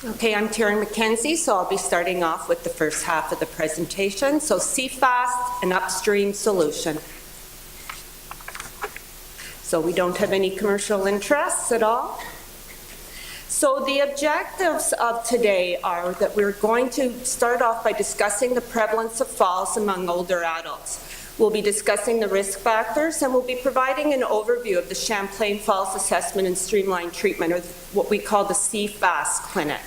Okay, I'm Terry McKenzie, so I'll be starting off with the first half of the presentation. So CFAS, an upstream solution. So we don't have any commercial interests at all. So the objectives of today are that we're going to start off by discussing the prevalence of falls among older adults. We'll be discussing the risk factors, and we'll be providing an overview of the Champlain Falls Assessment and Streamlined Treatment, or what we call the CFAS clinic.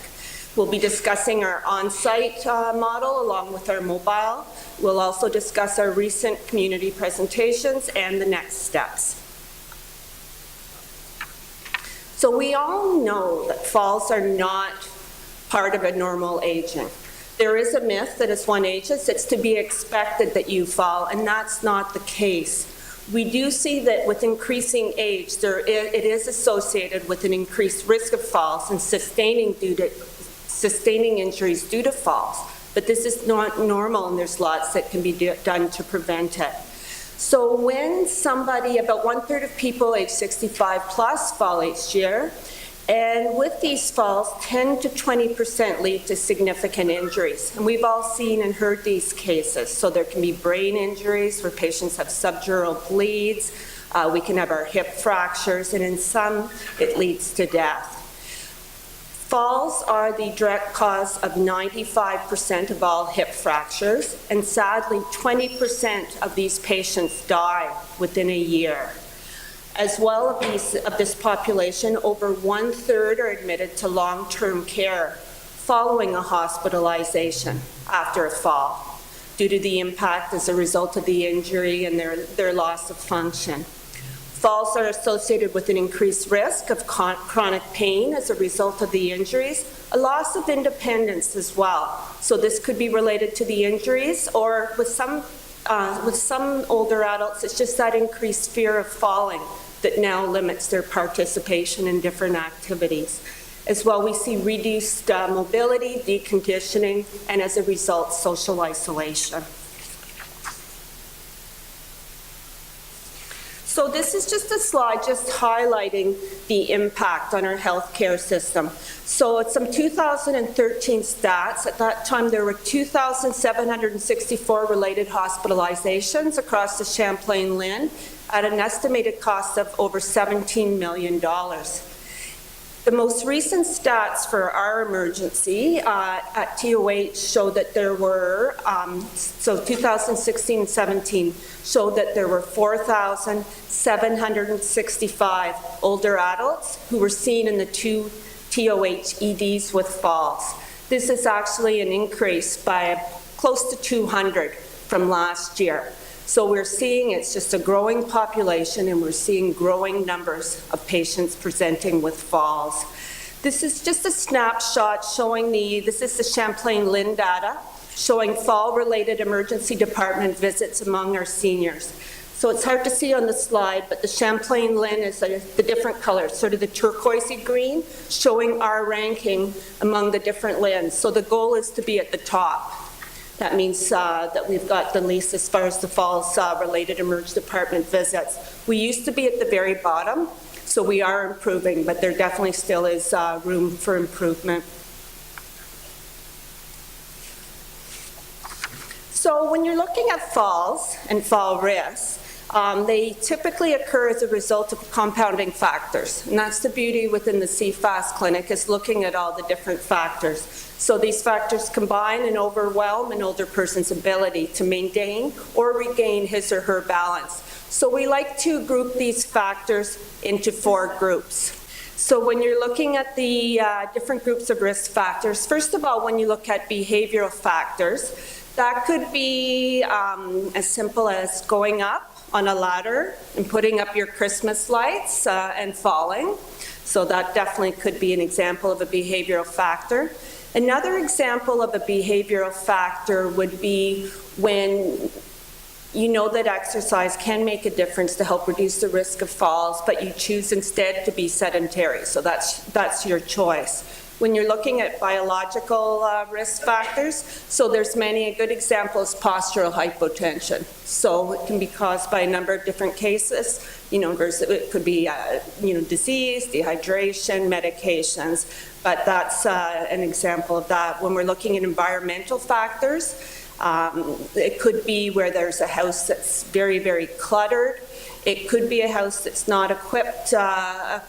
We'll be discussing our on-site model along with our mobile. We'll also discuss our recent community presentations and the next steps. So we all know that falls are not part of a normal aging. There is a myth that as one ages, it's to be expected that you fall, and that's not the case. We do see that with increasing age, it is associated with an increased risk of falls and sustaining injuries due to falls. But this is not normal, and there's lots that can be done to prevent it. So when somebody, about 1/3 of people age 65 plus fall each year, and with these falls, 10 to 20% lead to significant injuries. And we've all seen and heard these cases. So there can be brain injuries where patients have subdural bleeds. We can have our hip fractures, and in some, it leads to death. Falls are the direct cause of 95% of all hip fractures, and sadly, 20% of these patients die within a year. As well of this population, over 1/3 are admitted to long-term care following a hospitalization after a fall due to the impact as a result of the injury and their loss of function. Falls are associated with an increased risk of chronic pain as a result of the injuries, a loss of independence as well. So this could be related to the injuries, or with some older adults, it's just that increased fear of falling that now limits their participation in different activities. As well, we see reduced mobility, deconditioning, and as a result, social isolation. So this is just a slide just highlighting the impact on our healthcare system. So it's some 2013 stats. At that time, there were 2,764 related hospitalizations across the Champlain LHIN at an estimated cost of over $17 million. The most recent stats for our emergency at TOH show that there were, so 2016-17 showed that there were 4,765 older adults who were seen in the 2 TOH EDs with falls. This is actually an increase by close to 200 from last year. So we're seeing it's just a growing population, and we're seeing growing numbers of patients presenting with falls. This is just a snapshot showing this is the Champlain LHIN data, showing fall-related emergency department visits among our seniors. So it's hard to see on the slide, but the Champlain LHIN is the different colors, sort of the turquoisey green, showing our ranking among the different LHINs. So the goal is to be at the top. That means that we've got the least as far as the falls-related emergency department visits. We used to be at the very bottom, so we are improving, but there definitely still is room for improvement. So when you're looking at falls and fall risks, they typically occur as a result of compounding factors, and that's the beauty within the CFAS clinic, is looking at all the different factors. So these factors combine and overwhelm an older person's ability to maintain or regain his or her balance. So we like to group these factors into 4 groups. So when you're looking at the different groups of risk factors, first of all, when you look at behavioral factors, that could be as simple as going up on a ladder and putting up your Christmas lights and falling. So that definitely could be an example of a behavioral factor. Another example of a behavioral factor would be when you know that exercise can make a difference to help reduce the risk of falls, but you choose instead to be sedentary. So that's your choice. when you're looking at biological risk factors. So there's many. A good example is postural hypotension. So it can be caused by a number of different cases. It could be, disease, dehydration, medications, but that's an example of that. When we're looking at environmental factors, it could be where there's a house that's very, very cluttered. It could be a house that's not equipped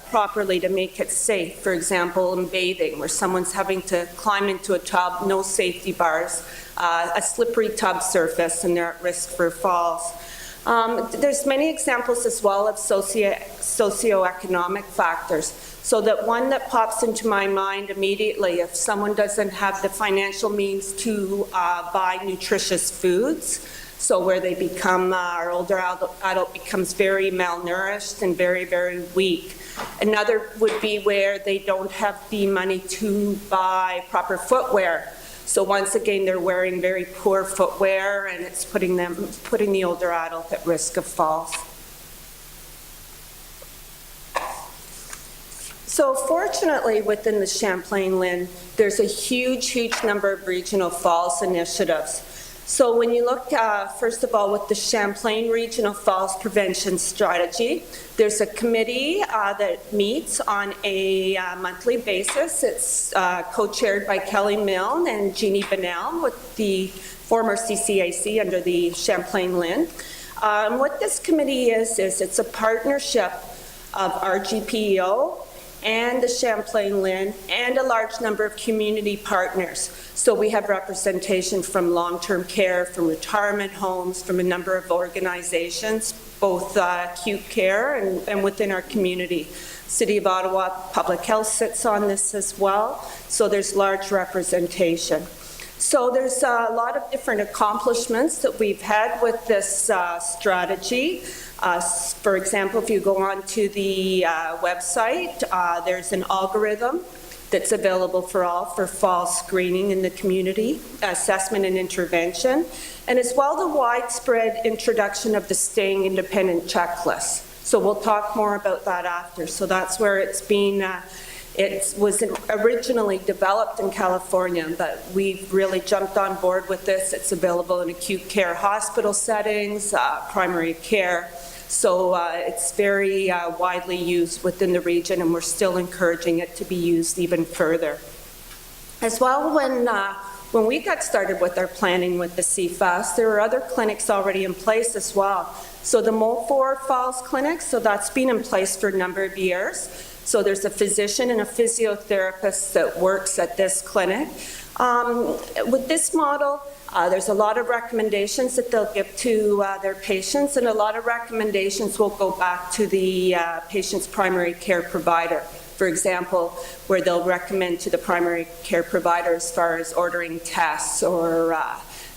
properly to make it safe. For example, in bathing, where someone's having to climb into a tub, no safety bars, a slippery tub surface, and they're at risk for falls. There's many examples as well of socioeconomic factors. So that one that pops into my mind immediately, if someone doesn't have the financial means to buy nutritious foods, so where they become, our older adult becomes very malnourished and very, very weak. Another would be where they don't have the money to buy proper footwear. So once again, they're wearing very poor footwear, and it's putting the older adult at risk of falls. So fortunately, within the Champlain-Lynn, there's a huge, huge number of regional falls initiatives. So when you look, first of all, with the Champlain Regional Falls Prevention Strategy, there's a committee that meets on a monthly basis. It's co-chaired by Kelly Milne and Jeannie Bonnell with the former CCAC under the Champlain-Lynn. What this committee is it's a partnership of RGPO and the Champlain-Lynn and a large number of community partners. So we have representation from long-term care, from retirement homes, from a number of organizations, both acute care and within our community. City of Ottawa Public Health sits on this as well, so there's large representation. So there's a lot of different accomplishments that we've had with this strategy. For example, if you go on to the website, there's an algorithm that's available for all for fall screening in the community, assessment and intervention, and as well the widespread introduction of the Staying Independent checklist. So we'll talk more about that after. So that's where it's been, it was originally developed in California, but we've really jumped on board with this. It's available in acute care hospital settings, primary care. So it's very widely used within the region, and we're still encouraging it to be used even further. As well, when we got started with our planning with the CFAS, there were other clinics already in place as well. So the Mofor Falls Clinic, so that's been in place for a number of years. So there's a physician and a physiotherapist that works at this clinic. With this model, there's a lot of recommendations that they'll give to their patients, and a lot of recommendations will go back to the patient's primary care provider. For example, where they'll recommend to the primary care provider as far as ordering tests or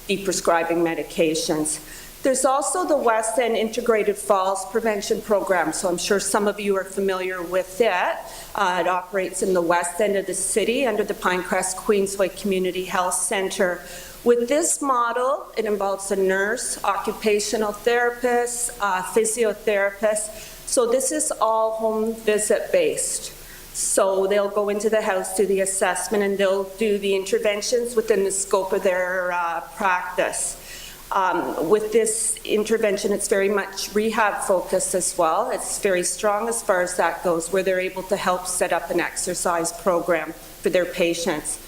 de-prescribing medications. There's also the West End Integrated Falls Prevention Program, so I'm sure some of you are familiar with it. It operates in the west end of the city under the Pinecrest Queensway Community Health Centre. With this model, it involves a nurse, occupational therapist, physiotherapist. So this is all home visit based. So they'll go into the house, do the assessment, and they'll do the interventions within the scope of their practice. With this intervention, it's very much rehab focused as well. It's very strong as far as that goes, where they're able to help set up an exercise program for their patients.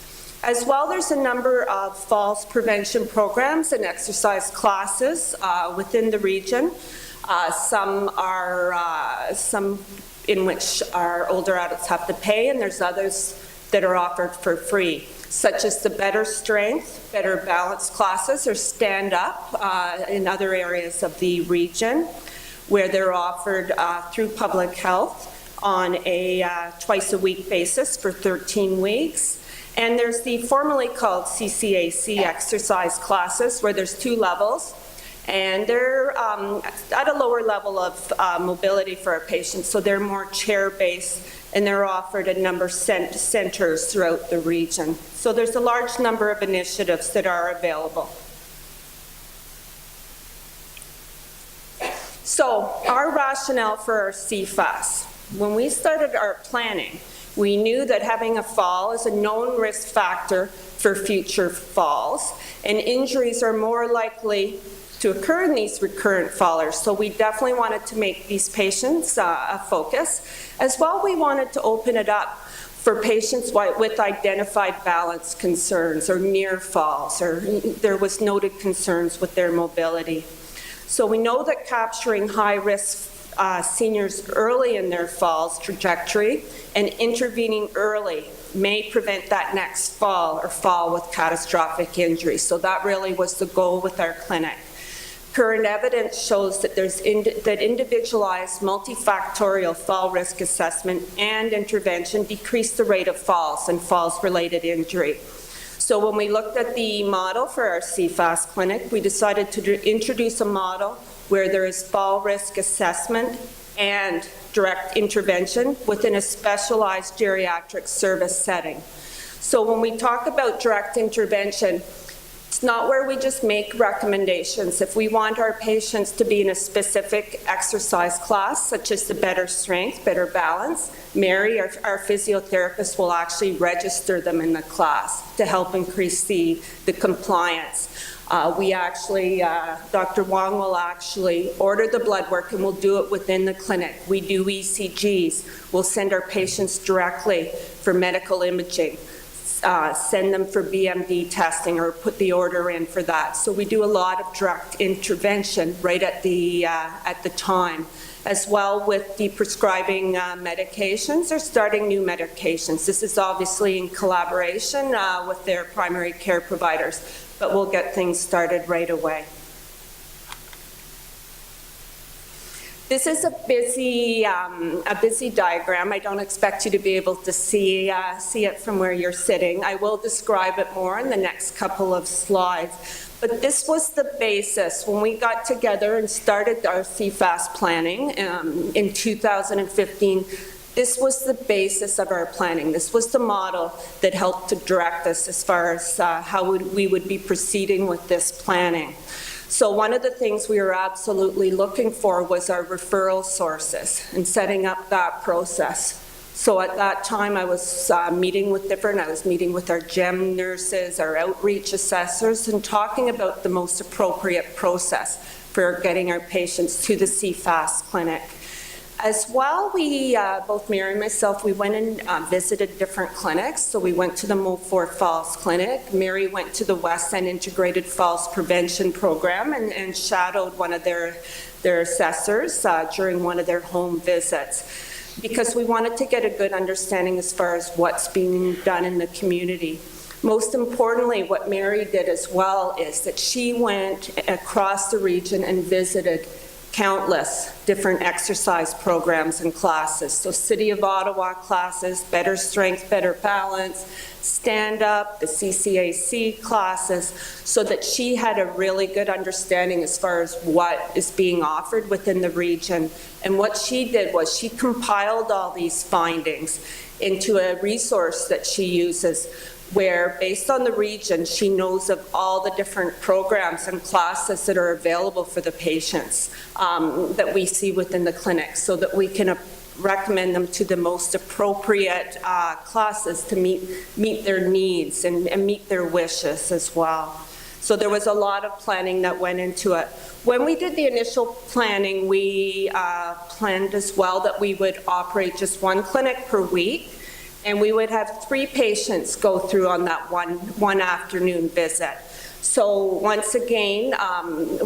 As well, there's a number of falls prevention programs and exercise classes within the region. Some in which our older adults have to pay, and there's others that are offered for free, such as the Better Strength, Better Balance classes, or Stand Up in other areas of the region, where they're offered through public health on a twice-a-week basis for 13 weeks. And there's the formerly called CCAC exercise classes, where there's 2 levels, and they're at a lower level of mobility for our patients, so they're more chair-based, and they're offered at a number of centers throughout the region. So there's a large number of initiatives that are available. So our rationale for our CFAS. When we started our planning, We knew that having a fall is a known risk factor for future falls, and injuries are more likely to occur in these recurrent fallers. So we definitely wanted to make these patients a focus. As well, we wanted to open it up for patients with identified balance concerns or near falls, or there was noted concerns with their mobility. So we know that capturing high-risk seniors early in their falls trajectory and intervening early may prevent that next fall or fall with catastrophic injury. So that really was the goal with our clinic. Current evidence shows that that individualized multifactorial fall risk assessment and intervention decrease the rate of falls and falls-related injury. So when we looked at the model for our CFAS clinic, we decided to introduce a model where there is fall risk assessment and direct intervention within a specialized geriatric service setting. So when we talk about direct intervention, it's not where we just make recommendations. If we want our patients to be in a specific exercise class, such as the better strength, better balance, Mary, our physiotherapist, will actually register them in the class to help increase the compliance. Dr. Wong will actually order the blood work, and we'll do it within the clinic. We do ECGs. We'll send our patients directly for medical imaging. Send them for BMD testing or put the order in for that. So we do a lot of direct intervention right at the time, as well with the prescribing medications or starting new medications. This is obviously in collaboration with their primary care providers, but we'll get things started right away. This is a busy diagram. I don't expect you to be able to see it from where you're sitting. I will describe it more in the next couple of slides. But this was the basis. When we got together and started our CFAS planning in 2015, this was the basis of our planning. This was the model that helped to direct us as far as how we would be proceeding with this planning. So one of the things we were absolutely looking for was our referral sources and setting up that process. So at that time I was meeting with our GEM nurses, our outreach assessors, and talking about the most appropriate process for getting our patients to the CFAS clinic. As well, both Mary and myself, we went and visited different clinics. So we went to the Mulford Falls Clinic. Mary went to the West End Integrated Falls Prevention Program and shadowed one of their assessors during one of their home visits, because we wanted to get a good understanding as far as what's being done in the community. Most importantly, what Mary did as well is that she went across the region and visited countless different exercise programs and classes. So City of Ottawa classes, better strength, better balance, stand up, the CCAC classes, so that she had a really good understanding as far as what is being offered within the region. And what she did was she compiled all these findings into a resource that she uses, where based on the region, she knows of all the different programs and classes that are available for the patients that we see within the clinic, so that we can recommend them to the most appropriate classes to meet their needs and meet their wishes as well. So there was a lot of planning that went into it. When we did the initial planning, we planned as well that we would operate just one clinic per week, and we would have 3 patients go through on that one afternoon visit. So once again,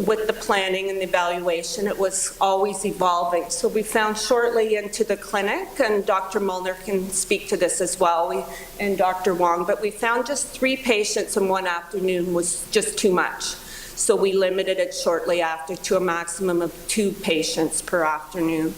with the planning and the evaluation, it was always evolving. So we found shortly into the clinic, and Dr. Mullner can speak to this as well, and Dr. Wong, but we found just 3 patients in one afternoon was just too much. So we limited it shortly after to a maximum of 2 patients per afternoon.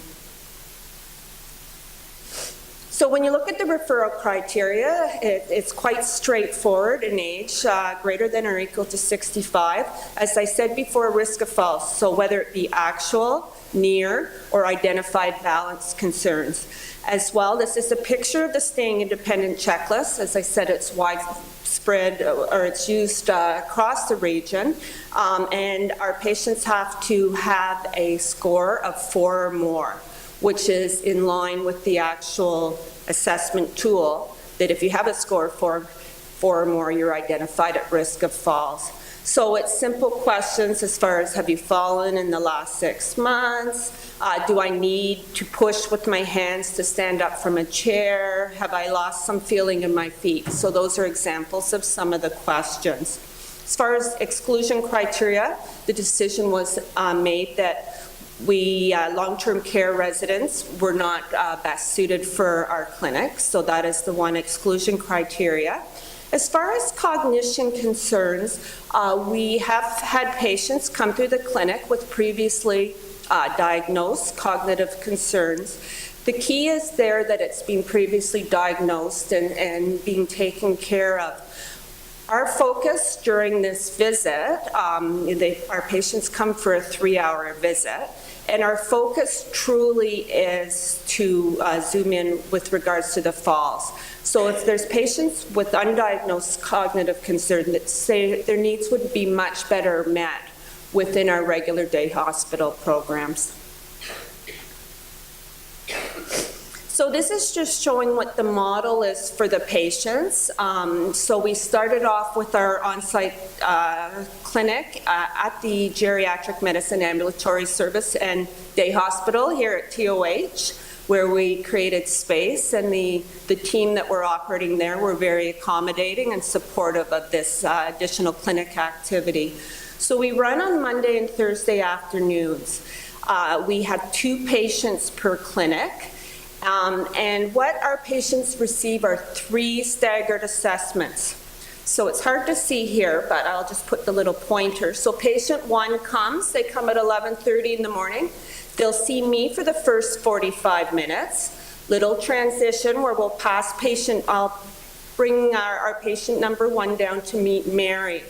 So when you look at the referral criteria, it's quite straightforward in age, greater than or equal to 65. As I said before, risk of falls, so whether it be actual, near, or identified balance concerns. As well, this is a picture of the staying independent checklist. As I said, it's widespread, or it's used across the region, and our patients have to have a score of 4 or more. which is in line with the actual assessment tool, that if you have a score of four or more, you're identified at risk of falls. So it's simple questions as far as, have you fallen in the last 6 months? Do I need to push with my hands to stand up from a chair? Have I lost some feeling in my feet? So those are examples of some of the questions. As far as exclusion criteria, the decision was made that we, long-term care residents, were not best suited for our clinic, so that is the one exclusion criteria. As far as cognition concerns, we have had patients come through the clinic with previously diagnosed cognitive concerns. The key is there that it's been previously diagnosed and being taken care of. Our focus during this visit, our patients come for a 3-hour visit, and our focus truly is to zoom in with regards to the falls. So if there's patients with undiagnosed cognitive concern that say their needs would be much better met within our regular day hospital programs. So this is just showing what the model is for the patients. So we started off with our on-site clinic at the Geriatric Medicine Ambulatory Service and Day Hospital here at TOH, where we created space, and the team that were operating there were very accommodating and supportive of this additional clinic activity. So we run on Monday and Thursday afternoons. We have 2 patients per clinic. And what our patients receive are 3 staggered assessments. So it's hard to see here, but I'll just put the little pointer. So patient 1 comes, they come at 11:30 in the morning. They'll see me for the first 45 minutes. Little transition where we'll pass patient, I'll bring our patient number 1 down to meet Mary.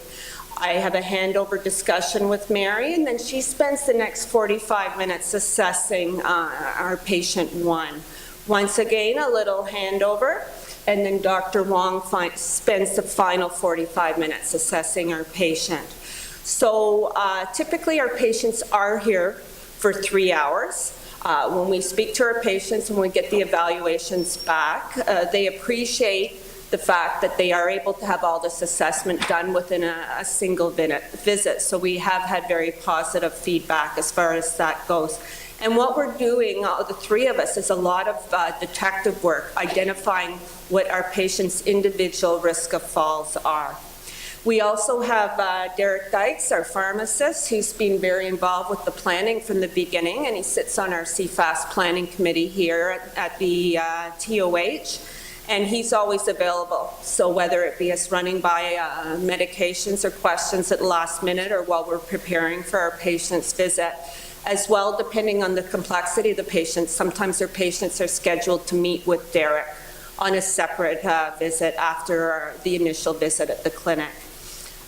I have a handover discussion with Mary, and then she spends the next 45 minutes assessing our patient 1. Once again, a little handover, and then Dr. Wong spends the final 45 minutes assessing our patient. So typically our patients are here for 3 hours. When we speak to our patients and we get the evaluations back, they appreciate the fact that they are able to have all this assessment done within a single visit. So we have had very positive feedback as far as that goes. And what we're doing, the 3 of us, is a lot of detective work, identifying what our patients' individual risk of falls are. We also have Derek Dykes, our pharmacist, who's been very involved with the planning from the beginning, and he sits on our CFAS planning committee here at the TOH, and he's always available. So whether it be us running by medications or questions at the last minute, or while we're preparing for our patient's visit, as well, depending on the complexity of the patient. Sometimes our patients are scheduled to meet with Derek on a separate visit after the initial visit at the clinic.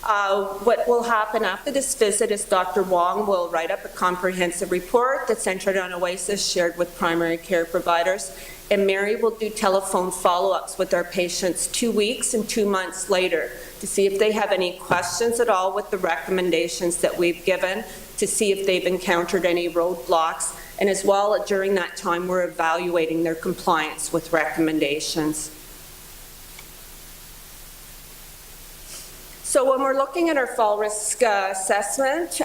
What will happen after this visit is Dr. Wong will write up a comprehensive report that's entered on OASIS, shared with primary care providers, and Mary will do telephone follow-ups with our patients 2 weeks and 2 months later to see if they have any questions at all with the recommendations that we've given, to see if they've encountered any roadblocks, and as well, during that time, we're evaluating their compliance with recommendations. So when we're looking at our fall risk assessment,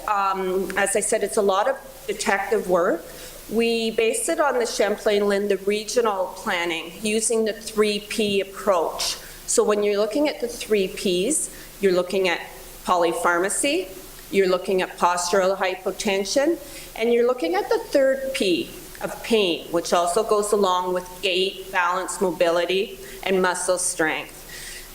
as I said, it's a lot of detective work. We base it on the Champlain-Lynn, the regional planning, using the 3P approach. So when you're looking at the 3 Ps, you're looking at polypharmacy, you're looking at postural hypotension, and you're looking at the 3rd P of pain, which also goes along with gait, balance, mobility, and muscle strength.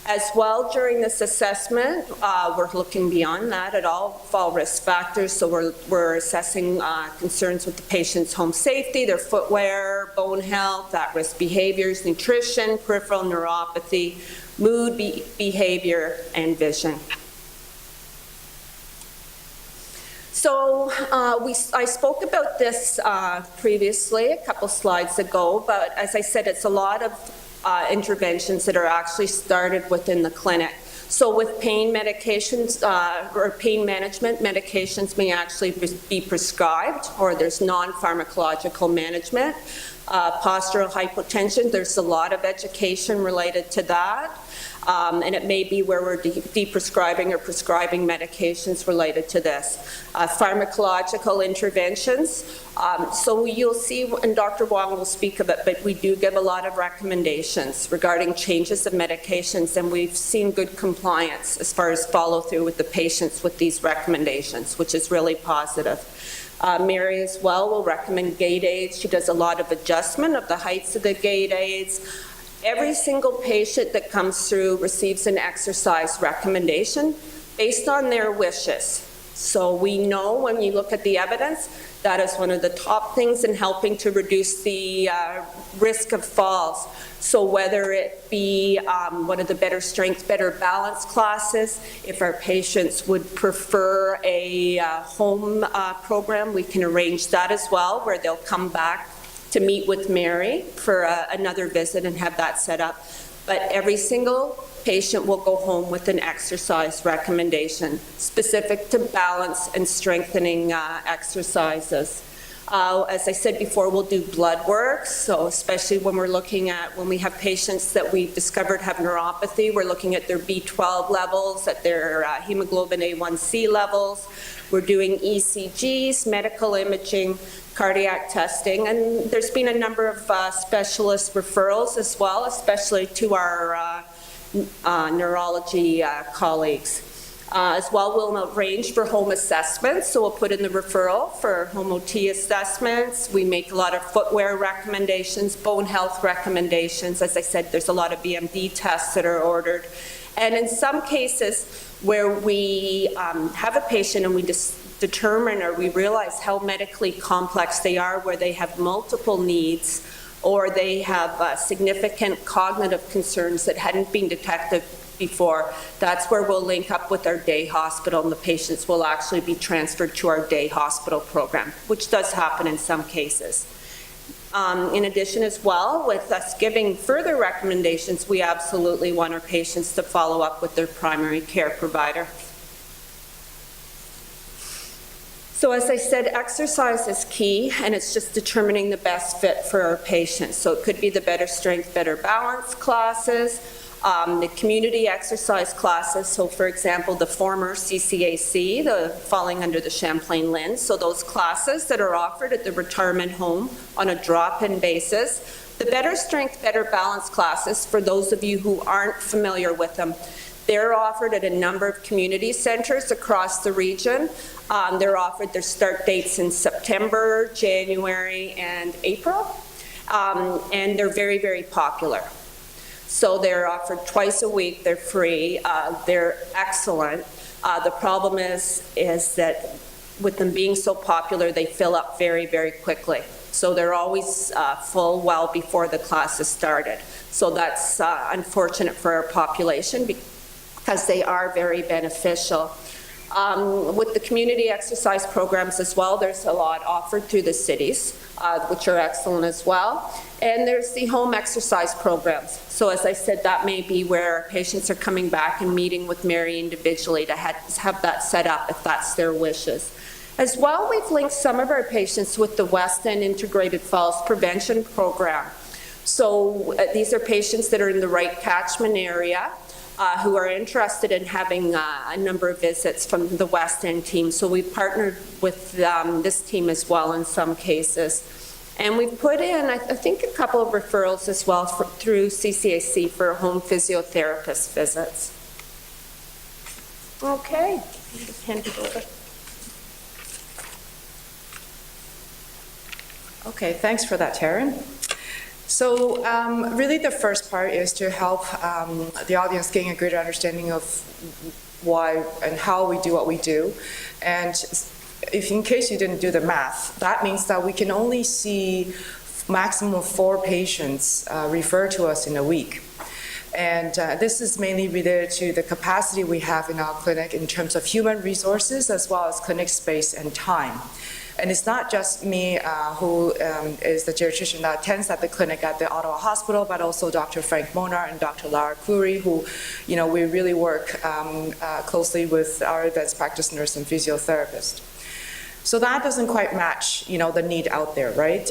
As well, during this assessment, we're looking beyond that at all fall risk factors. So we're assessing concerns with the patient's home safety, their footwear, bone health, at-risk behaviors, nutrition, peripheral neuropathy, mood, behavior, and vision. So I spoke about this previously, a couple slides ago, but as I said, it's a lot of interventions that are actually started within the clinic. So with pain medications or pain management, medications may actually be prescribed, or there's non-pharmacological management. Postural hypotension, there's a lot of education related to that. And it may be where we're de-prescribing or prescribing medications related to this. Pharmacological interventions. So you'll see, and Dr. Wong will speak of it, but we do give a lot of recommendations regarding changes of medications, and we've seen good compliance as far as follow through with the patients with these recommendations, which is really positive. Mary as well will recommend gait aids. She does a lot of adjustment of the heights of the gait aids. Every single patient that comes through receives an exercise recommendation based on their wishes. So we know when you look at the evidence, that is one of the top things in helping to reduce the risk of falls. So whether it be one of the better strength, better balance classes, if our patients would prefer a home program, we can arrange that as well, where they'll come back to meet with Mary for another visit and have that set up. But every single patient will go home with an exercise recommendation specific to balance and strengthening exercises. As I said before, we'll do blood work, so especially when we're looking at, when we have patients that we've discovered have neuropathy, we're looking at their B12 levels, at their hemoglobin A1C levels. We're doing ECGs, medical imaging, cardiac testing, and there's been a number of specialist referrals as well, especially to our neurology colleagues. As well, we'll arrange for home assessments, so we'll put in the referral for home OT assessments. We make a lot of footwear recommendations, bone health recommendations. As I said, there's a lot of BMD tests that are ordered. And in some cases where we have a patient and we determine or we realize how medically complex they are, where they have multiple needs or they have significant cognitive concerns that hadn't been detected before, that's where we'll link up with our day hospital and the patients will actually be transferred to our day hospital program, which does happen in some cases. In addition as well, with us giving further recommendations, we absolutely want our patients to follow up with their primary care provider. So as I said, exercise is key, and it's just determining the best fit for our patients. So it could be the better strength, better balance classes, the community exercise classes. So for example, the former CCAC, falling under the Champlain lens. So those classes that are offered at the retirement home on a drop-in basis. The better strength, better balance classes, for those of you who aren't familiar with them, they're offered at a number of community centers across the region. They're offered their start dates in September, January, and April. And they're very, very popular. So they're offered twice a week, they're free, they're excellent. The problem is that with them being so popular, they fill up very, very quickly. So they're always full well before the class is started. So that's unfortunate for our population because they are very beneficial. With the community exercise programs as well, there's a lot offered through the cities, which are excellent as well. And there's the home exercise programs. So as I said, that may be where patients are coming back and meeting with Mary individually to have that set up if that's their wishes. As well, we've linked some of our patients with the West End Integrated Falls Prevention Program. So these are patients that are in the right catchment area, who are interested in having a number of visits from the West End team. So we've partnered with this team as well in some cases. And we've put in, I think, a couple of referrals as well through CCAC for home physiotherapist visits. Okay, hand it over. Okay, thanks for that, Taryn. So really the first part is to help the audience gain a greater understanding of why and how we do what we do. And if in case you didn't do the math, that means that we can only see maximum of 4 patients referred to us in a week. And this is mainly related to the capacity we have in our clinic in terms of human resources as well as clinic space and time. And it's not just me who is the geriatrician that attends at the clinic at the Ottawa Hospital, but also Dr. Frank Monar and Dr. Lara Khoury, who, we really work closely with our advanced practice nurse and physiotherapist. So that doesn't quite match, the need out there, right?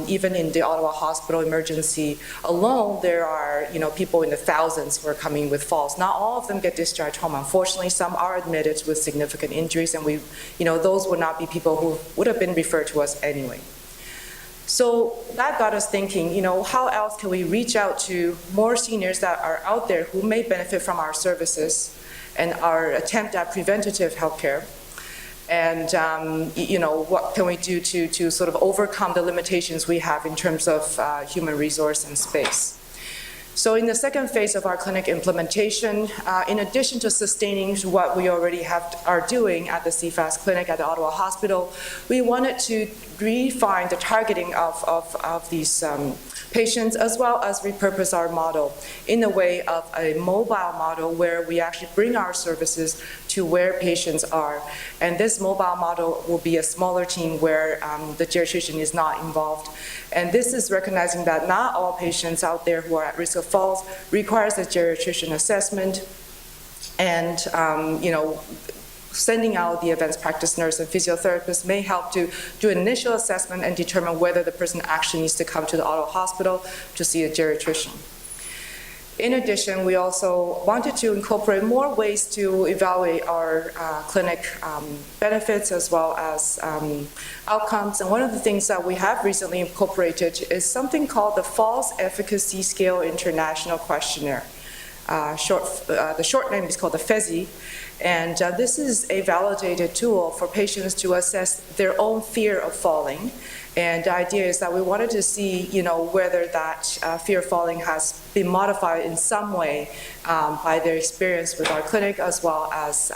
Even in the Ottawa Hospital emergency alone, there are, people in the thousands who are coming with falls. Not all of them get discharged home. Unfortunately, some are admitted with significant injuries, and those would not be people who would have been referred to us anyway. So that got us thinking, how else can we reach out to more seniors that are out there who may benefit from our services and our attempt at preventative healthcare? And, what can we do to sort of overcome the limitations we have in terms of human resource and space? So in the second phase of our clinic implementation, in addition to sustaining what we already are doing at the CFAS clinic at the Ottawa Hospital, we wanted to refine the targeting of these patients, as well as repurpose our model in a way of a mobile model where we actually bring our services to where patients are. And this mobile model will be a smaller team where the geriatrician is not involved. And this is recognizing that not all patients out there who are at risk of falls requires a geriatrician assessment, and sending out the advanced practice nurse and physiotherapist may help to do an initial assessment and determine whether the person actually needs to come to the Ottawa Hospital to see a geriatrician. In addition, we also wanted to incorporate more ways to evaluate our clinic benefits as well as outcomes. And one of the things that we have recently incorporated is something called the Falls Efficacy Scale International Questionnaire. The short name is called the FESI. And this is a validated tool for patients to assess their own fear of falling. And the idea is that we wanted to see, whether that fear of falling has been modified in some way by their experience with our clinic, as well as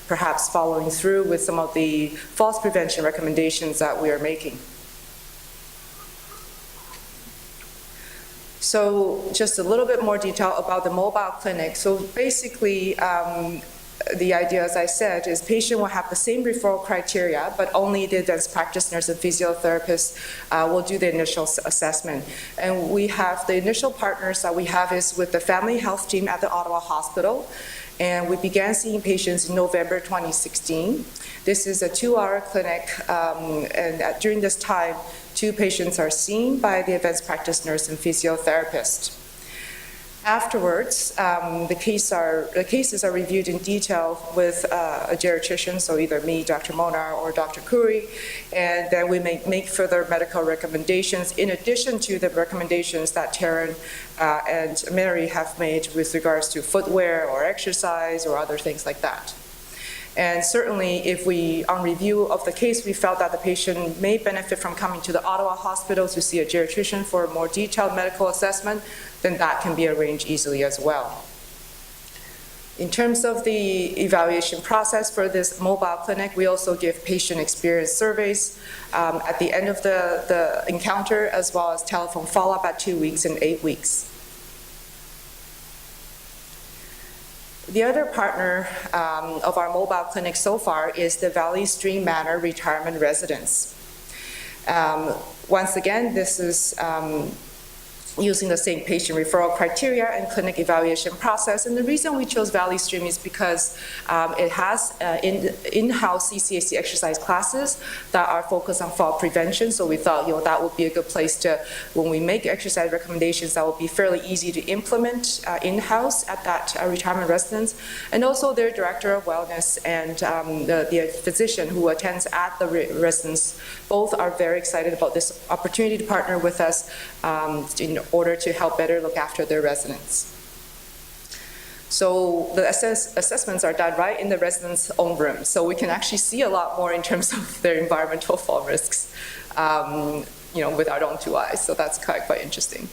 perhaps following through with some of the falls prevention recommendations that we are making. So just a little bit more detail about the mobile clinic. So basically, the idea, as I said, is patient will have the same referral criteria, but only the advanced practice nurse and physiotherapist will do the initial assessment. And we have the initial partners that we have is with the family health team at the Ottawa Hospital. And we began seeing patients in November 2016. This is a 2-hour clinic, and during this time, 2 patients are seen by the advanced practice nurse and physiotherapist. Afterwards, the cases are reviewed in detail with a geriatrician, so either me, Dr. Monar, or Dr. Khoury, and then we make further medical recommendations in addition to the recommendations that Taryn and Mary have made with regards to footwear or exercise or other things like that. And certainly, if on review of the case, we felt that the patient may benefit from coming to the Ottawa Hospital to see a geriatrician for a more detailed medical assessment, then that can be arranged easily as well. In terms of the evaluation process for this mobile clinic, we also give patient experience surveys at the end of the encounter, as well as telephone follow-up at 2 weeks and 8 weeks. The other partner of our mobile clinic so far is the Valley Stream Manor Retirement Residence. Once again, this is using the same patient referral criteria and clinic evaluation process. And the reason we chose Valley Stream is because it has in-house CCAC exercise classes that are focused on fall prevention. So we thought, that would be a good place to, when we make exercise recommendations, that would be fairly easy to implement in-house at that retirement residence. And also their director of wellness and the physician who attends at the residence, both are very excited about this opportunity to partner with us in order to help better look after their residents. So the assessments are done right in the residents' own room, so we can actually see a lot more in terms of their environmental fall risks, with our own 2 eyes. So that's quite interesting.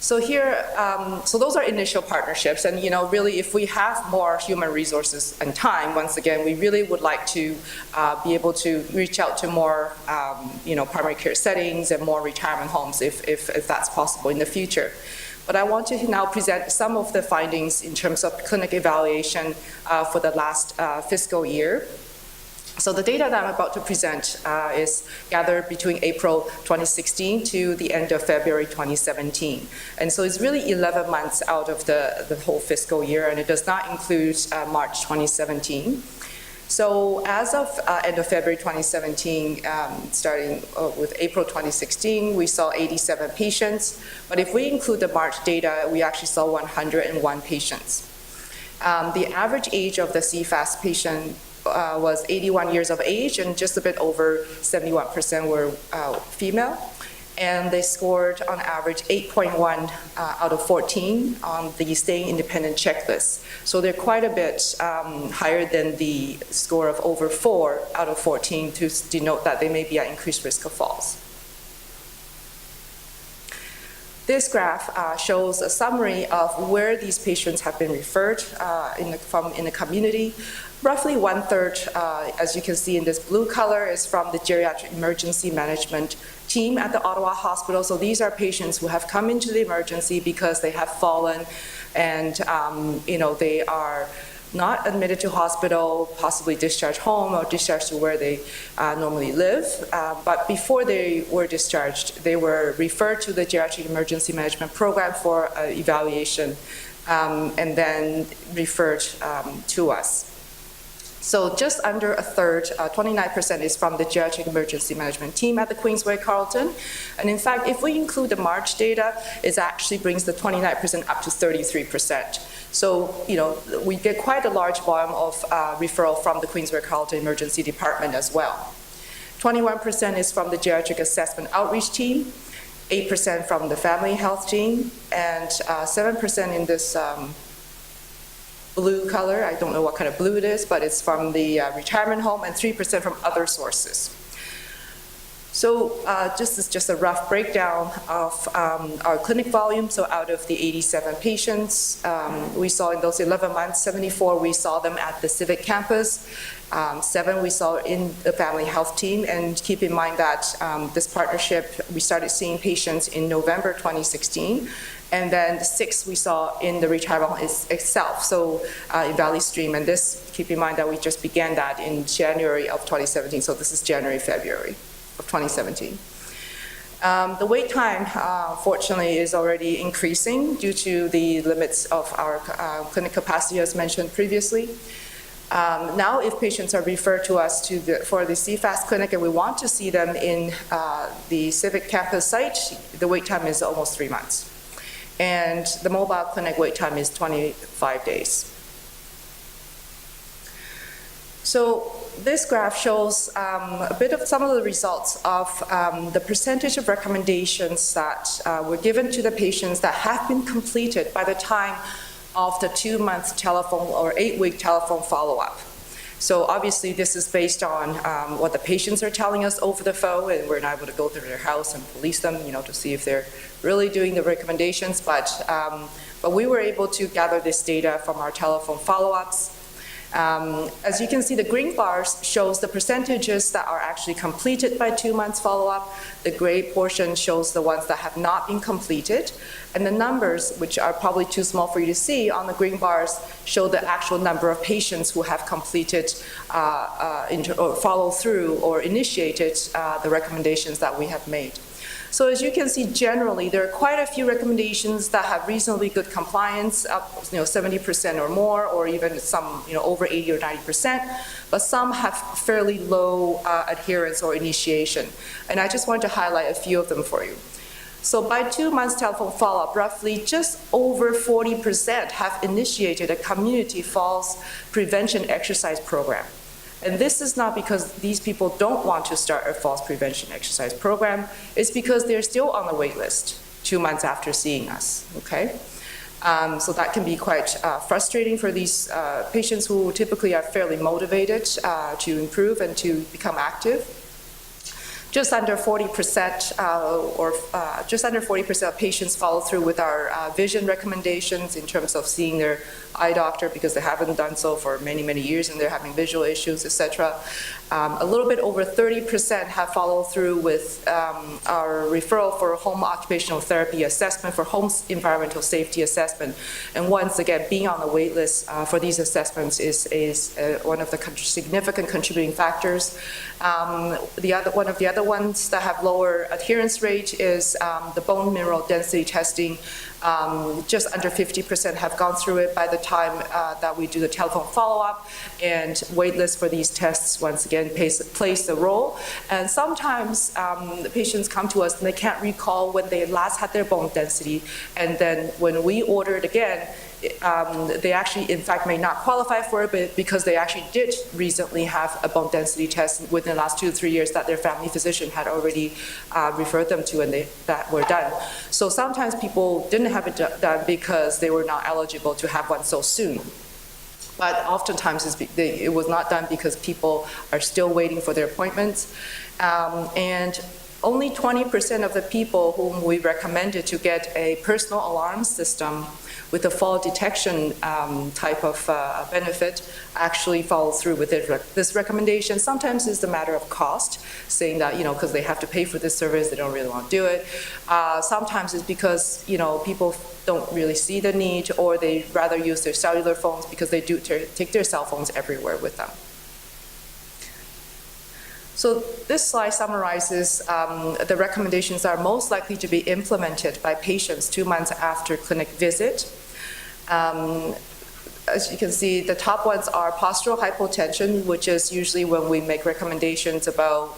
So here, so those are initial partnerships, and really, if we have more human resources and time, once again, we really would like to be able to reach out to more, primary care settings and more retirement homes, if that's possible in the future. But I want to now present some of the findings in terms of clinic evaluation for the last fiscal year. So the data that I'm about to present is gathered between April 2016 to the end of February 2017. And so it's really 11 months out of the whole fiscal year, and it does not include March 2017. So as of end of February 2017, starting with April 2016, we saw 87 patients. But if we include the March data, we actually saw 101 patients. The average age of the CFAS patient was 81 years of age, and just a bit over 71% were female. And they scored on average 8.1 out of 14 on the staying independent checklist. So they're quite a bit higher than the score of over 4 out of 14 to denote that they may be at increased risk of falls. This graph shows a summary of where these patients have been referred in the community. Roughly 1/3, as you can see in this blue color, is from the geriatric emergency management team at the Ottawa Hospital. So these are patients who have come into the emergency because they have fallen and they are not admitted to hospital, possibly discharged home or discharged to where they normally live. But before they were discharged, they were referred to the geriatric emergency management program for evaluation and then referred to us. So just under a third, 29% is from the geriatric emergency management team at the Queensway Carleton. And in fact, if we include the March data, it actually brings the 29% up to 33%. So, we get quite a large volume of referral from the Queensway Carleton Emergency Department as well. 21% is from the geriatric assessment outreach team, 8% from the family health team, and 7% in this blue color. I don't know what kind of blue it is, but it's from the retirement home, and 3% from other sources. So this is just a rough breakdown of our clinic volume. So out of the 87 patients, we saw in those 11 months, 74 we saw them at the Civic campus, 7 we saw in the family health team. And keep in mind that this partnership, we started seeing patients in November 2016. And then 6 we saw in the retirement home itself, so in Valley Stream. And this, keep in mind that we just began that in January of 2017. So this is January, February of 2017. The wait time, fortunately, is already increasing due to the limits of our clinic capacity, as mentioned previously. Now, if patients are referred to us for the CFAS clinic and we want to see them in the Civic campus site, the wait time is almost 3 months. And the mobile clinic wait time is 25 days. So this graph shows a bit of some of the results of the percentage of recommendations that were given to the patients that have been completed by the time of the 2-month telephone or 8-week telephone follow-up. So obviously this is based on what the patients are telling us over the phone, and we're not able to go to their house and police them, to see if they're really doing the recommendations. But we were able to gather this data from our telephone follow-ups. As you can see, the green bars shows the percentages that are actually completed by 2 months follow-up. The gray portion shows the ones that have not been completed. And the numbers, which are probably too small for you to see on the green bars, show the actual number of patients who have completed or follow through or initiated the recommendations that we have made. So as you can see, generally, there are quite a few recommendations that have reasonably good compliance, up 70% or more, or even some over 80 or 90%, but some have fairly low adherence or initiation. And I just want to highlight a few of them for you. So by 2 months telephone follow-up, roughly just over 40% have initiated a community falls prevention exercise program. And this is not because these people don't want to start a falls prevention exercise program. It's because they're still on the wait list 2 months after seeing us, okay? So that can be quite frustrating for these patients who typically are fairly motivated to improve and to become active. Just under 40% just under 40% of patients follow through with our vision recommendations in terms of seeing their eye doctor because they haven't done so for many, many years and they're having visual issues, etc. A little bit over 30% have followed through with our referral for home occupational therapy assessment, for home environmental safety assessment. And once again, being on the wait list for these assessments is one of the significant contributing factors. One of the other ones that have lower adherence rate is the bone mineral density testing. Just under 50% have gone through it by the time that we do the telephone follow-up, and wait list for these tests once again plays a role. And sometimes the patients come to us and they can't recall when they last had their bone density, and then when we order it again, they actually, in fact, may not qualify for it, but because they actually did recently have a bone density test within the last 2 to 3 years that their family physician had already referred them to, and that were done. So sometimes people didn't have it done because they were not eligible to have one so soon. But oftentimes it was not done because people are still waiting for their appointments. And only 20% of the people whom we recommended to get a personal alarm system with a fall detection type of benefit actually follow through with this recommendation. Sometimes it's a matter of cost, saying that, because they have to pay for this service, they don't really want to do it. Sometimes it's because, people don't really see the need, or they rather use their cellular phones because they do take their cell phones everywhere with them. So this slide summarizes the recommendations that are most likely to be implemented by patients 2 months after clinic visit. As you can see, the top ones are postural hypotension, which is usually when we make recommendations about,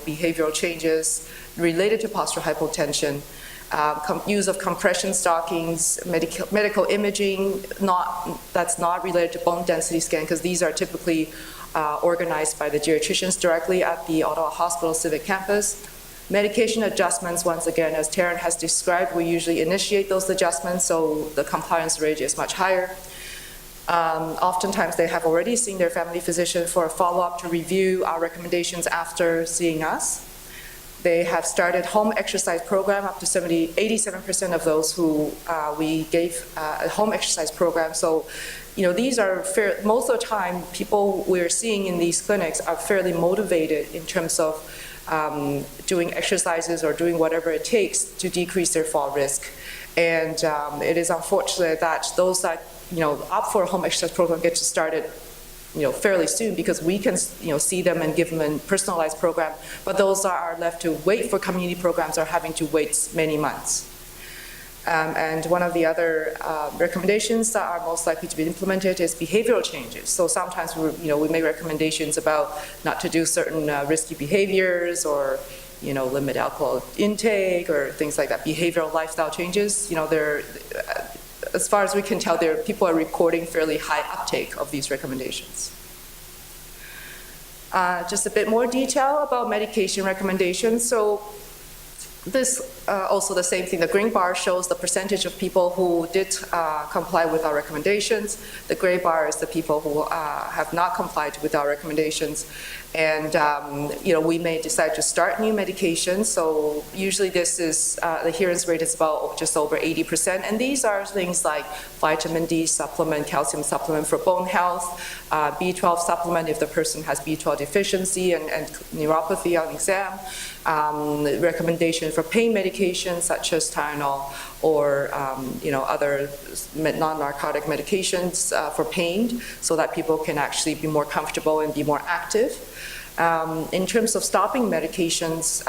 behavioral changes related to postural hypotension. Use of compression stockings, medical imaging, that's not related to bone density scan, because these are typically organized by the geriatricians directly at the Ottawa Hospital Civic Campus. Medication adjustments, once again, as Taryn has described, we usually initiate those adjustments, so the compliance rate is much higher. Oftentimes they have already seen their family physician for a follow-up to review our recommendations after seeing us. They have started home exercise program, up to 87% of those who we gave a home exercise program. So, these are most of the time, people we're seeing in these clinics are fairly motivated in terms of doing exercises or doing whatever it takes to decrease their fall risk. And it is unfortunate that those that, opt for a home exercise program get to started fairly soon, because we can, see them and give them a personalized program. But those that are left to wait for community programs are having to wait many months. And one of the other recommendations that are most likely to be implemented is behavioral changes. So sometimes we make recommendations about not to do certain risky behaviors, or limit alcohol intake or things like that. Behavioral lifestyle changes. As far as we can tell, people are recording fairly high uptake of these recommendations. Just a bit more detail about medication recommendations. So this also the same thing. The green bar shows the percentage of people who did comply with our recommendations. The gray bar is the people who have not complied with our recommendations. And we may decide to start new medications. So usually this is the adherence rate is about just over 80%. And these are things like vitamin D supplement, calcium supplement for bone health, B12 supplement if the person has B12 deficiency and neuropathy on exam. Recommendation for pain medications such as Tylenol, or other non-narcotic medications for pain, so that people can actually be more comfortable and be more active. In terms of stopping medications,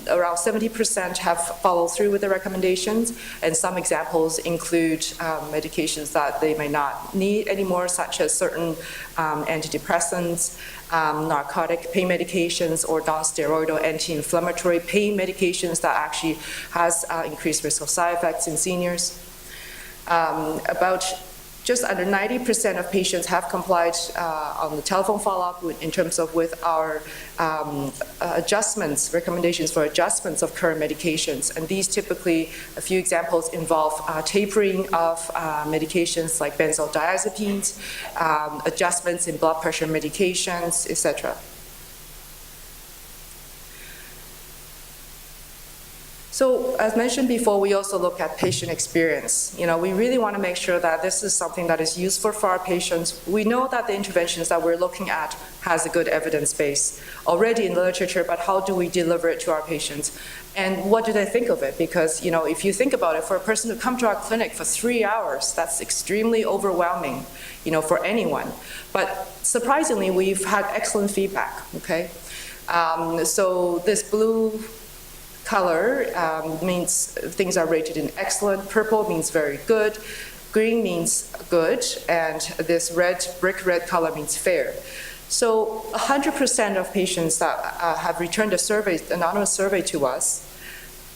around 70% have followed through with the recommendations, and some examples include medications that they may not need anymore, such as certain antidepressants, narcotic pain medications, or non-steroidal anti-inflammatory pain medications that actually has increased risk of side effects in seniors. About just under 90% of patients have complied on the telephone follow-up in terms of with our adjustments, recommendations for adjustments of current medications. And these typically, a few examples involve tapering of medications like benzodiazepines, adjustments in blood pressure medications, etc. So as mentioned before, we also look at patient experience. We really want to make sure that this is something that is useful for our patients. We know that the interventions that we're looking at has a good evidence base already in the literature, but how do we deliver it to our patients? And what do they think of it? Because, if you think about it, for a person to come to our clinic for 3 hours, that's extremely overwhelming, for anyone. But surprisingly, we've had excellent feedback, okay? So this blue color means things are rated in excellent, purple means very good, green means good, and this brick red color means fair. So 100% of patients that have returned anonymous survey to us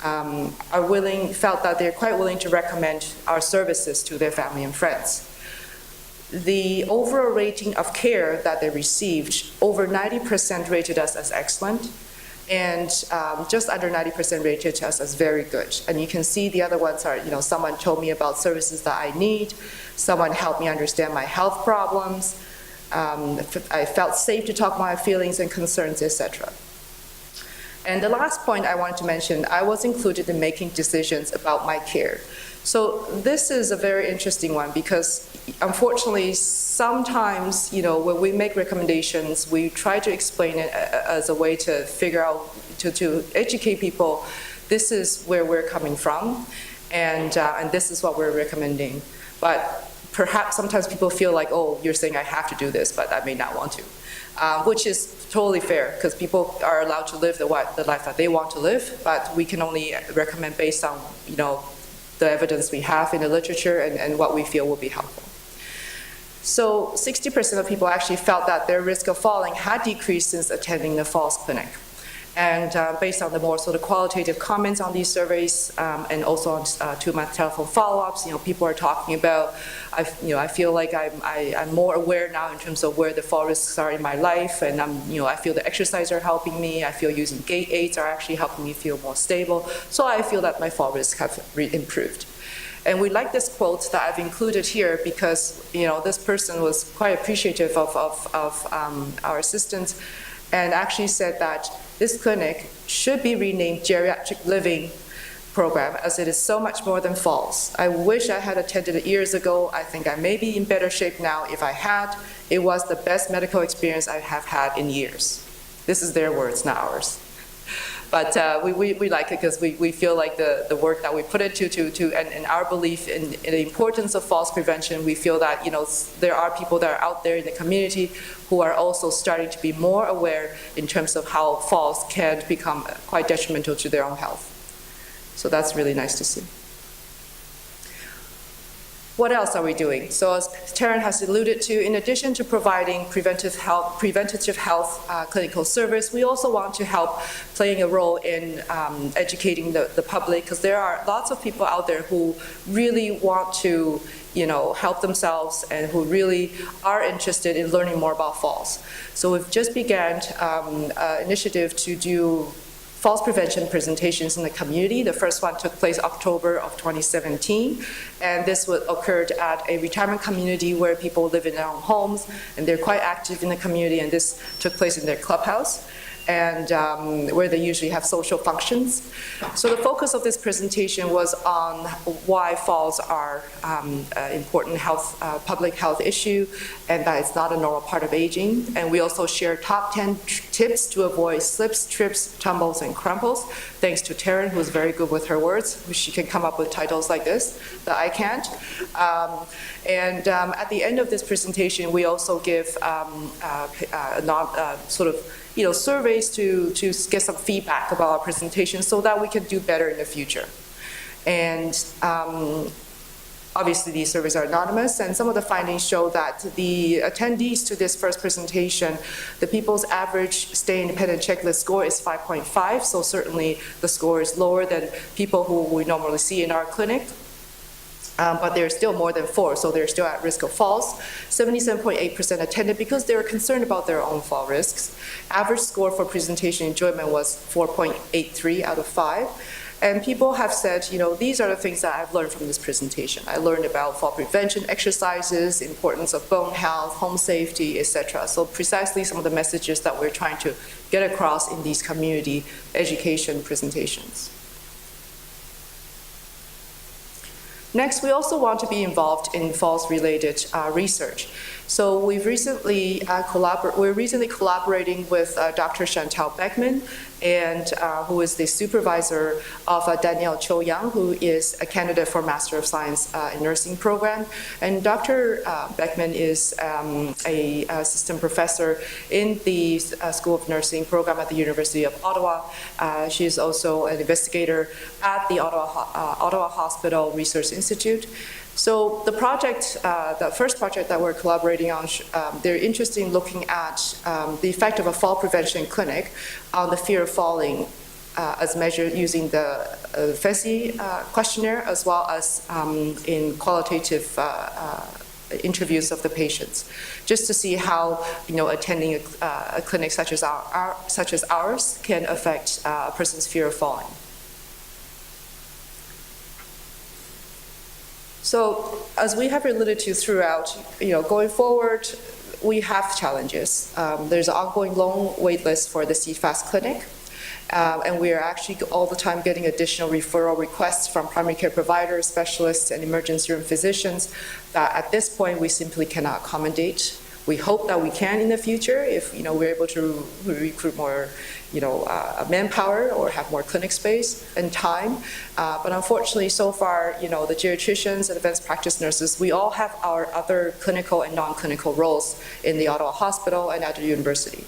felt that they're quite willing to recommend our services to their family and friends. The overall rating of care that they received, over 90% rated us as excellent, and just under 90% rated us as very good. And you can see the other ones are, someone told me about services that I need, someone helped me understand my health problems, I felt safe to talk my feelings and concerns, etc. And the last point I wanted to mention, I was included in making decisions about my care. So this is a very interesting one because unfortunately sometimes, when we make recommendations, we try to explain it as a way to figure out, to educate people, this is where we're coming from and this is what we're recommending. But perhaps sometimes people feel like, oh, you're saying I have to do this, but I may not want to, which is totally fair because people are allowed to live the life that they want to live, but we can only recommend based on, the evidence we have in the literature and what we feel will be helpful. So 60% of people actually felt that their risk of falling had decreased since attending the falls clinic. And based on the more sort of qualitative comments on these surveys and also on 2-month telephone follow-ups, people are talking about, I feel like I'm more aware now in terms of where the fall risks are in my life, and I feel the exercise are helping me. I feel using gait aids are actually helping me feel more stable. So I feel that my fall risks have improved. And we like this quote that I've included here because this person was quite appreciative of our assistance and actually said that this clinic should be renamed Geriatric Living Program as it is so much more than falls. I wish I had attended it years ago. I think I may be in better shape now if I had. It was the best medical experience I have had in years. This is their words, not ours. But we like it because we feel like the work that we put into and our belief in the importance of falls prevention, we feel that there are people that are out there in the community who are also starting to be more aware in terms of how falls can become quite detrimental to their own health. So that's really nice to see. What else are we doing? So as Taryn has alluded to, in addition to providing preventative health clinical service, we also want to help playing a role in educating the public because there are lots of people out there who really want to help themselves and who really are interested in learning more about falls. So we've just began an initiative to do falls prevention presentations in the community. The first one took place October of 2017, and this occurred at a retirement community where people live in their own homes, and they're quite active in the community, and this took place in their clubhouse, and where they usually have social functions. So the focus of this presentation was on why falls are an important public health issue, and that it's not a normal part of aging. And we also share top 10 tips to avoid slips, trips, tumbles, and crumples, thanks to Taryn, who's very good with her words. She can come up with titles like this that I can't. At the end of this presentation, we also give surveys to get some feedback about our presentation so that we can do better in the future. And obviously these surveys are anonymous, and some of the findings show that the attendees to this first presentation, the people's average stay independent checklist score is 5.5, so certainly the score is lower than people who we normally see in our clinic. But they're still more than 4, so they're still at risk of falls. 77.8% attended because they were concerned about their own fall risks. Average score for presentation enjoyment was 4.83 out of 5. And people have said, these are the things that I've learned from this presentation. I learned about fall prevention exercises, importance of bone health, home safety, etc. So precisely some of the messages that we're trying to get across in these community education presentations. Next, we also want to be involved in falls-related research. So we're recently collaborating with Dr. Chantal Beckman, and who is the supervisor of Danielle Cho Yang, who is a candidate for Master of Science in Nursing program. And Dr. Beckman is a assistant professor in the School of Nursing program at the University of Ottawa. She is also an investigator at the Ottawa Hospital Research Institute. So the project, the first project that we're collaborating on, they're interested in looking at the effect of a fall prevention clinic on the fear of falling as measured using the FESI questionnaire, as well as in qualitative interviews of the patients, just to see how attending a clinic such as ours can affect a person's fear of falling. So, as we have alluded to throughout, going forward, we have challenges. There's an ongoing long wait list for the CFAS clinic, and we are actually all the time getting additional referral requests from primary care providers, specialists, and emergency room physicians that at this point we simply cannot accommodate. We hope that we can in the future if we're able to recruit more manpower or have more clinic space and time. But unfortunately, so far, the geriatricians and advanced practice nurses, we all have our other clinical and non-clinical roles in the Ottawa Hospital and at the university.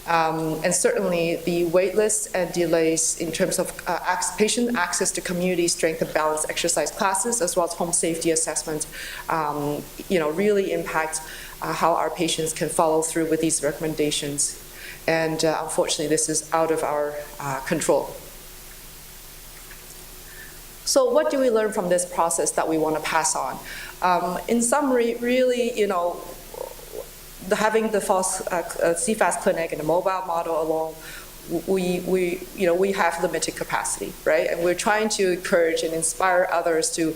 And certainly the wait lists and delays in terms of patient access to community strength and balance exercise classes, as well as home safety assessment, really impact how our patients can follow through with these recommendations. And unfortunately, this is out of our control. So what do we learn from this process that we want to pass on? In summary, really, having the CFAS clinic and the mobile model alone, we have limited capacity, right? And we're trying to encourage and inspire others to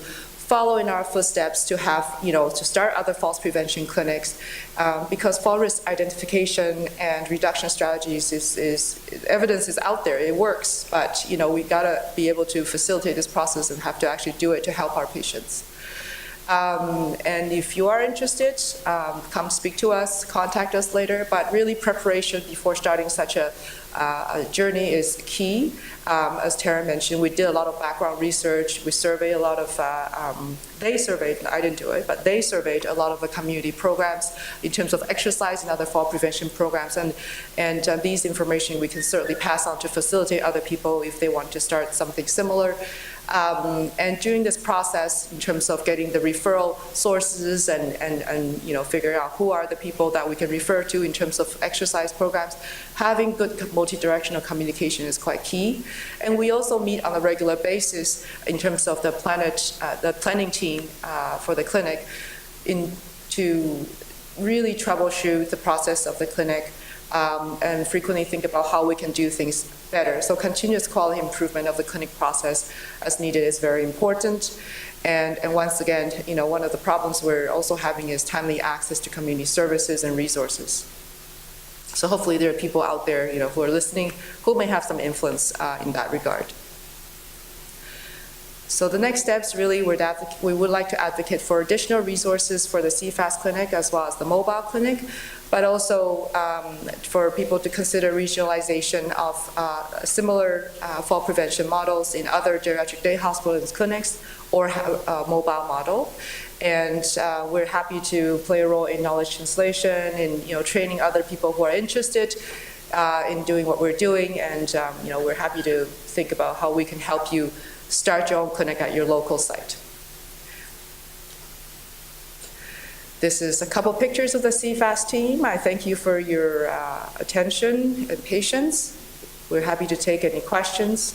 follow in our footsteps, to have, to start other falls prevention clinics, because fall risk identification and reduction strategies evidence is out there, it works, but we gotta be able to facilitate this process and have to actually do it to help our patients. And if you are interested, come speak to us, contact us later, but really preparation before starting such a journey is key. As Tara mentioned, we did a lot of background research. We surveyed a lot of, they surveyed, I didn't do it, but they surveyed a lot of the community programs in terms of exercise and other fall prevention programs. And these information we can certainly pass on to facilitate other people if they want to start something similar. And during this process, in terms of getting the referral sources and figuring out who are the people that we can refer to in terms of exercise programs, having good multi-directional communication is quite key. And we also meet on a regular basis in terms of the planning team for the clinic to really troubleshoot the process of the clinic and frequently think about how we can do things better. So continuous quality improvement of the clinic process as needed is very important. And once again, one of the problems we're also having is timely access to community services and resources. So hopefully there are people out there, who are listening who may have some influence in that regard. So the next steps really we would like to advocate for additional resources for the CFAS clinic as well as the mobile clinic, but also for people to consider regionalization of similar fall prevention models in other geriatric day hospitals and clinics or a mobile model. And we're happy to play a role in knowledge translation, in training other people who are interested in doing what we're doing, and we're happy to think about how we can help you start your own clinic at your local site. This is a couple pictures of the CFAS team. I thank you for your attention and patience. We're happy to take any questions.